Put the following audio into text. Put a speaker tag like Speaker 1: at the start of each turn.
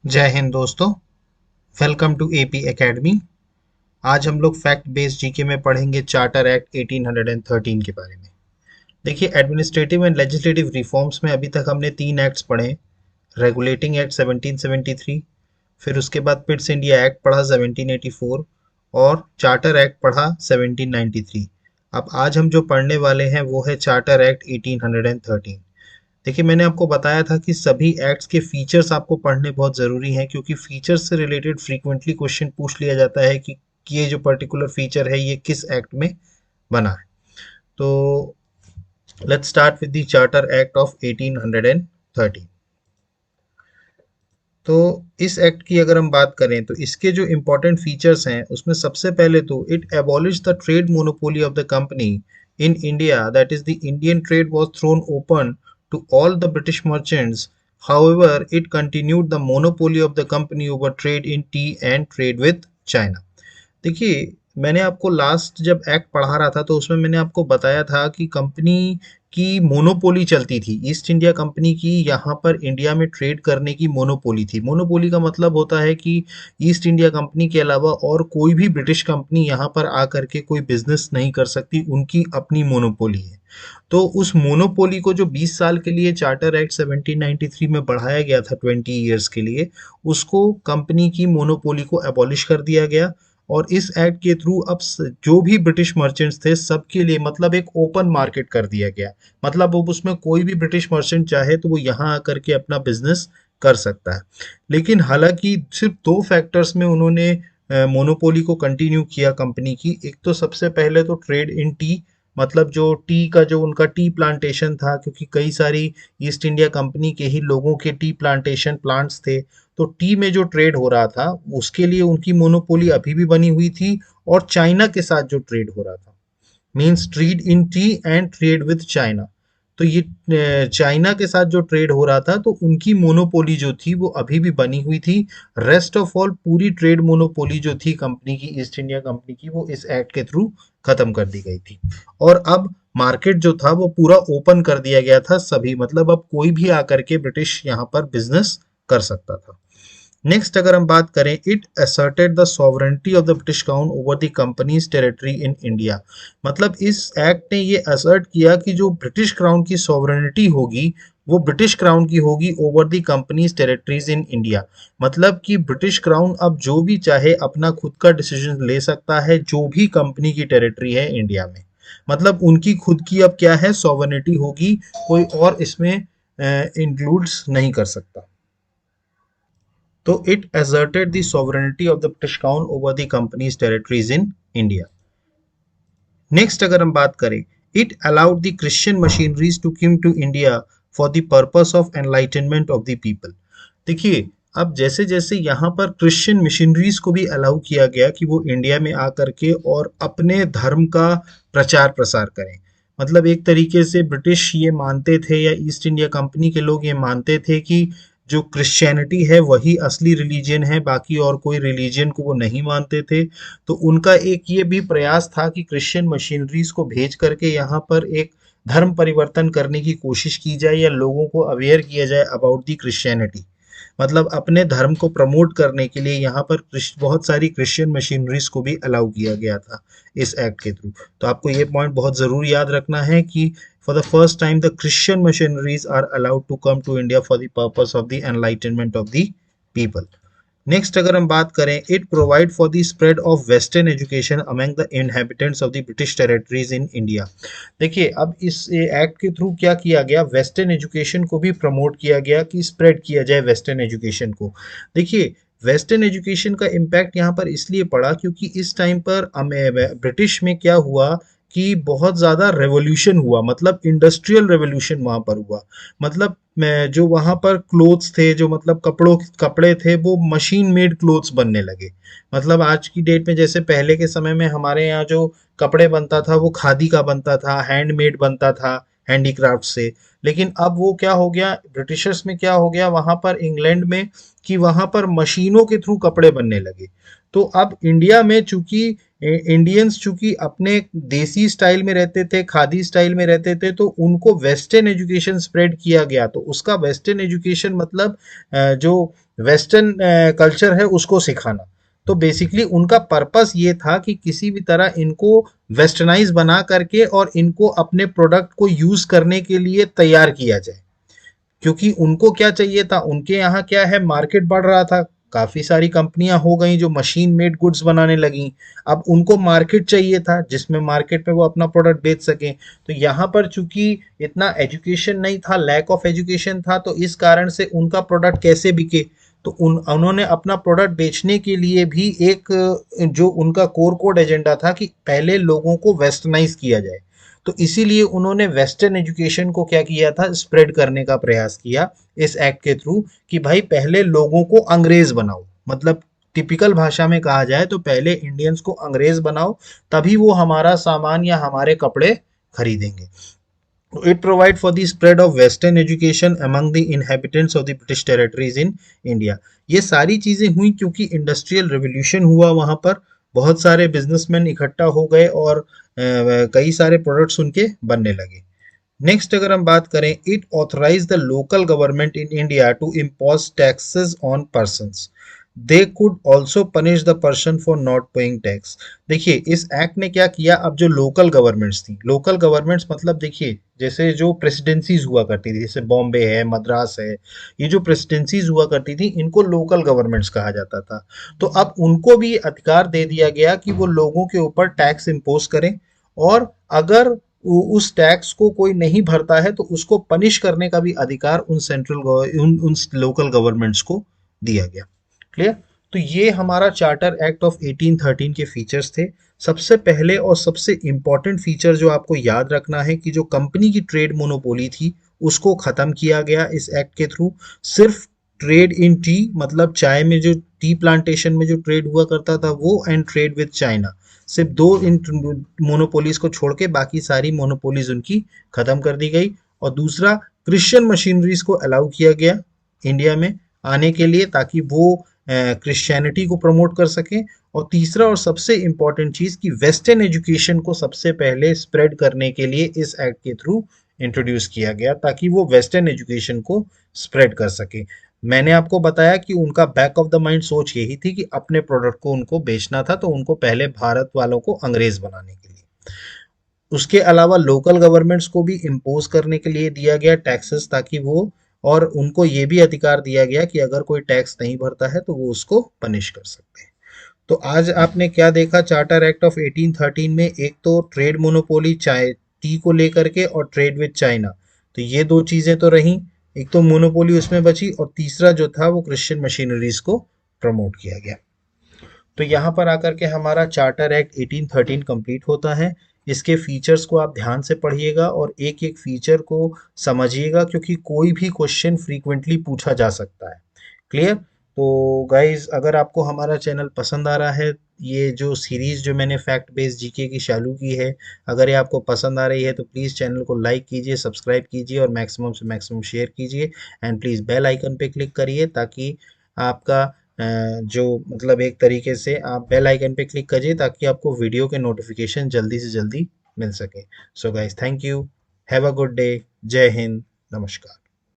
Speaker 1: जय हिंद दोस्तों। Welcome to AP Academy. आज हम लोग फैक्ट बेस्ड जीके में पढ़ेंगे चार्टर एक्ट 1813 के बारे में। देखिए, एडमिनिस्ट्रेटिव एंड लेजिस्लेटिव रिफॉर्म्स में अभी तक हमने तीन एक्ट्स पढ़े। रेगुलेटिंग एक्ट 1773, फिर उसके बाद पिट्स इंडिया एक्ट पढ़ा 1784 और चार्टर एक्ट पढ़ा 1793। अब आज हम जो पढ़ने वाले हैं वो है चार्टर एक्ट 1813। देखिए, मैंने आपको बताया था कि सभी एक्ट्स के फीचर्स आपको पढ़ने बहुत ज़रूरी हैं, क्योंकि फीचर्स से रिलेटेड फ्रीक्वेंटली क्वेश्चन पूछ लिया जाता है कि ये जो पर्टिकुलर फीचर है ये किस एक्ट में बना है। तो let's start with the charter act of 1813। तो इस एक्ट की अगर हम बात करें तो इसके जो इम्पोर्टेंट फीचर्स हैं उसमें सबसे पहले तो it abolish the trade monopoly of the company in India, that is the Indian trade was thrown open to all the British merchants. However, it continued the monopoly of the company over trade in tea and trade with China. देखिए, मैंने आपको last जब act पढ़ा रहा था तो उसमें मैंने आपको बताया था कि कंपनी की मोनोपोली चलती थी, ईस्ट इंडिया कंपनी की यहाँ पर इंडिया में ट्रेड करने की मोनोपोली थी। मोनोपोली का मतलब होता है कि ईस्ट इंडिया कंपनी के अलावा और कोई भी ब्रिटिश कंपनी यहाँ पर आकर के कोई बिजनेस नहीं कर सकती, उनकी अपनी मोनोपोली है। तो उस मोनोपोली को जो 20 साल के लिए चार्टर एक्ट 1793 में बढ़ाया गया था 20 ईयर्स के लिए, उसको कंपनी की मोनोपोली को एबॉलिश कर दिया गया। और इस एक्ट के थ्रू अब जो भी ब्रिटिश मर्चेंट्स थे सबके लिए मतलब एक ओपन मार्केट कर दिया गया। मतलब अब उसमें कोई भी ब्रिटिश मर्चेंट चाहे तो वो यहाँ आकर के अपना बिजनेस कर सकता है। लेकिन हालांकि सिर्फ दो फैक्टर्स में उन्होंने मोनोपोली को कंटिन्यू किया कंपनी की। एक तो सबसे पहले तो ट्रेड इन टी, मतलब जो टी का जो उनका टी प्लांटेशन था, क्योंकि कई सारी ईस्ट इंडिया कंपनी के ही लोगों के टी प्लांटेशन प्लांट्स थे, तो टी में जो ट्रेड हो रहा था उसके लिए उनकी मोनोपोली अभी भी बनी हुई थी। और चाइना के साथ जो ट्रेड हो रहा था, means trade in T and trade with China, तो ये चाइना के साथ जो ट्रेड हो रहा था तो उनकी मोनोपोली जो थी वो अभी भी बनी हुई थी। रेस्ट ऑफ ऑल पूरी ट्रेड मोनोपोली जो थी कंपनी की, ईस्ट इंडिया कंपनी की, वो इस एक्ट के थ्रू खत्म कर दी गई थी। और अब मार्केट जो था वो पूरा ओपन कर दिया गया था सभी, मतलब अब कोई भी आकर के ब्रिटिश यहाँ पर बिजनेस कर सकता था। नेक्स्ट अगर हम बात करें, it asserted the sovereignty of the British crown over the companies territory in India. मतलब इस एक्ट ने ये असर्ट किया कि जो ब्रिटिश क्राउन की सॉवरेनिटी होगी वो ब्रिटिश क्राउन की होगी over the companies territories in India. मतलब कि ब्रिटिश क्राउन अब जो भी चाहे अपना खुद का डिसीजन ले सकता है जो भी कंपनी की टेरिटरी है इंडिया में। मतलब उनकी खुद की अब क्या है, सॉवरेनिटी होगी, कोई और इसमें इंक्लूड्स नहीं कर सकता। तो it asserted the sovereignty of the British Crown over the company's territories in India. Next अगर हम बात करें, it allowed the Christian missionaries to come to India for the purpose of enlightenment of the people. देखिए, अब जैसे जैसे यहाँ पर क्रिश्चियन मिशनरीज को भी अलाउ किया गया कि वो इंडिया में आकर के और अपने धर्म का प्रचार प्रसार करें। मतलब एक तरीके से ब्रिटिश ये मानते थे या ईस्ट इंडिया कंपनी के लोग ये मानते थे कि जो क्रिश्चियनिटी है वही असली रिलीजन है, बाकी और कोई रिलीजन को वो नहीं मानते थे। तो उनका एक ये भी प्रयास था कि क्रिश्चियन मशीनरीज को भेज करके यहाँ पर एक धर्म परिवर्तन करने की कोशिश की जाए या लोगों को अवेयर किया जाए अबाउट दी क्रिश्चियनिटी। मतलब अपने धर्म को प्रमोट करने के लिए यहाँ पर बहुत सारी क्रिश्चियन मशीनरीज को भी अलाउ किया गया था इस एक्ट के थ्रू। तो आपको ये पॉइंट बहुत ज़रूर याद रखना है कि for the first time the Christian missionaries are allowed to come to India for the purpose of the enlightenment of the people. Next अगर हम बात करें, it provide for the spread of western education among the inhabitants of the British territories in India. देखिए, अब इस act के through क्या किया गया, वेस्टर्न एजुकेशन को भी प्रमोट किया गया कि स्प्रेड किया जाए वेस्टर्न एजुकेशन को। देखिए, वेस्टर्न एजुकेशन का इम्पैक्ट यहाँ पर इसलिए पड़ा क्योंकि इस टाइम पर ब्रिटिश में क्या हुआ कि बहुत ज़्यादा रेवोल्यूशन हुआ, मतलब इंडस्ट्रियल रेवोल्यूशन वहाँ पर हुआ। मतलब जो वहाँ पर क्लोथ्स थे, जो मतलब कपड़े थे, वो मशीन मेड क्लोथ्स बनने लगे। मतलब आज की डेट में जैसे पहले के समय में हमारे यहाँ जो कपड़े बनता था वो खादी का बनता था, हैंडमेड बनता था, हैंडीक्राफ्ट से। लेकिन अब वो क्या हो गया, ब्रिटिशर्स में क्या हो गया वहाँ पर इंग्लैंड में, कि वहाँ पर मशीनों के थ्रू कपड़े बनने लगे। तो अब इंडिया में चूंकि इंडियंस चूंकि अपने देसी स्टाइल में रहते थे, खादी स्टाइल में रहते थे, तो उनको वेस्टर्न एजुकेशन स्प्रेड किया गया। तो उसका वेस्टर्न एजुकेशन मतलब जो वेस्टर्न कल्चर है उसको सिखाना। तो बेसिकली उनका पर्पस ये था कि किसी भी तरह इनको वेस्टर्नाइज बना करके और इनको अपने प्रोडक्ट को यूज करने के लिए तैयार किया जाए। क्योंकि उनको क्या चाहिए था, उनके यहाँ क्या है, मार्केट बढ़ रहा था, काफी सारी कंपनियां हो गई जो मशीन मेड गुड्स बनाने लगी। अब उनको मार्केट चाहिए था जिसमें मार्केट पे वो अपना प्रोडक्ट बेच सकें। तो यहाँ पर चूंकि इतना एजुकेशन नहीं था, लैक ऑफ एजुकेशन था, तो इस कारण से उनका प्रोडक्ट कैसे बिके। तो उन्होंने अपना प्रोडक्ट बेचने के लिए भी एक जो उनका कोर कोड एजेंडा था कि पहले लोगों को वेस्टर्नाइज किया जाए। तो इसीलिए उन्होंने वेस्टर्न एजुकेशन को क्या किया था, स्प्रेड करने का प्रयास किया इस एक्ट के थ्रू, कि भाई पहले लोगों को अंग्रेज बनाओ। मतलब टिपिकल भाषा में कहा जाए तो पहले इंडियंस को अंग्रेज बनाओ, तभी वो हमारा सामान या हमारे कपड़े खरीदेंगे। It provide for the spread of Western education among the inhabitants of the British territories in India। ये सारी चीजें हुई क्योंकि इंडस्ट्रियल रिवोल्यूशन हुआ, वहां पर बहुत सारे बिजनेसमैन इकट्ठा हो गए और कई सारे प्रोडक्ट्स उनके बनने लगे। नेक्स्ट अगर हम बात करें, it authorise the local government in India to impose taxes on persons. They could also punish the person for not paying tax. देखिए इस एक्ट ने क्या किया, अब जो लोकल गवर्नमेंट्स थी, लोकल गवर्नमेंट्स मतलब देखिए जैसे जो प्रेसिडेंसीज हुआ करती थी, जैसे बॉम्बे है, मद्रास है, ये जो प्रेसिडेंसीज हुआ करती थी इनको लोकल गवर्नमेंट्स कहा जाता था। तो अब उनको भी अधिकार दे दिया गया कि वो लोगों के ऊपर टैक्स इम्पोज करें, और अगर उस टैक्स को कोई नहीं भरता है तो उसको पनिश करने का भी अधिकार उन उन लोकल गवर्नमेंट्स को दिया गया। क्लियर। तो ये हमारा चार्टर एक्ट ऑफ 1813 के फीचर्स थे। सबसे पहले और सबसे इंपॉर्टेंट फीचर जो आपको याद रखना है कि जो कंपनी की ट्रेड मोनोपोली थी उसको खत्म किया गया इस एक्ट के थ्रू। सिर्फ ट्रेड इन टी, मतलब चाय में जो टी प्लांटेशन में जो ट्रेड हुआ करता था वो, एंड ट्रेड विद चाइना, सिर्फ दो इन मोनोपोलीज को छोड़ के बाकी सारी मोनोपोलीज उनकी खत्म कर दी गई। और दूसरा, क्रिश्चियन मशीनरीज को अलाउ किया गया इंडिया में आने के लिए, ताकि वो क्रिश्चियनिटी को प्रमोट कर सकें। और तीसरा और सबसे इंपॉर्टेंट चीज कि वेस्टर्न एजुकेशन को सबसे पहले स्प्रेड करने के लिए इस एक्ट के थ्रू इंट्रोड्यूस किया गया, ताकि वो वेस्टर्न एजुकेशन को स्प्रेड कर सके। मैंने आपको बताया कि उनका बैक ऑफ द माइंड सोच यही थी कि अपने प्रोडक्ट को उनको बेचना था, तो उनको पहले भारत वालों को अंग्रेज बनाने के लिए। उसके अलावा लोकल गवर्नमेंट्स को भी इम्पोज करने के लिए दिया गया टैक्सेस, ताकि वो, और उनको ये भी अधिकार दिया गया कि अगर कोई टैक्स नहीं भरता है तो वो उसको पनिश कर सकते हैं। तो आज आपने क्या देखा चार्टर एक्ट ऑफ 1813 में, एक तो ट्रेड मोनोपोली चाय टी को लेकर के, और ट्रेड विद चाइना। तो ये दो चीजें तो रहीं, एक तो मोनोपोली उसमें बची, और तीसरा जो था वो क्रिश्चियन मशीनरीज को प्रमोट किया गया। तो यहाँ पर आकर के हमारा चार्टर एक्ट 1813 कंप्लीट होता है। इसके फीचर्स को आप ध्यान से पढ़िएगा और एक एक फीचर को समझिएगा, क्योंकि कोई भी क्वेश्चन फ्रीक्वेंटली पूछा जा सकता है। क्लियर। तो गाइज, अगर आपको हमारा चैनल पसंद आ रहा है, ये जो सीरीज जो मैंने फैक्ट बेस्ड जीके की चालू की है, अगर ये आपको पसंद आ रही है तो प्लीज़ चैनल को लाइक कीजिए, सब्सक्राइब कीजिए और मैक्सिमम से मैक्सिमम शेयर कीजिए। एंड प्लीज़ बेल आइकन पे क्लिक करिए, ताकि आपका जो मतलब एक तरीके से आप बेल आइकन पे क्लिक करिए ताकि आपको वीडियो के नोटिफिकेशन जल्दी से जल्दी मिल सके। So guys, thank you, have a good day, जय हिंद, नमस्कार।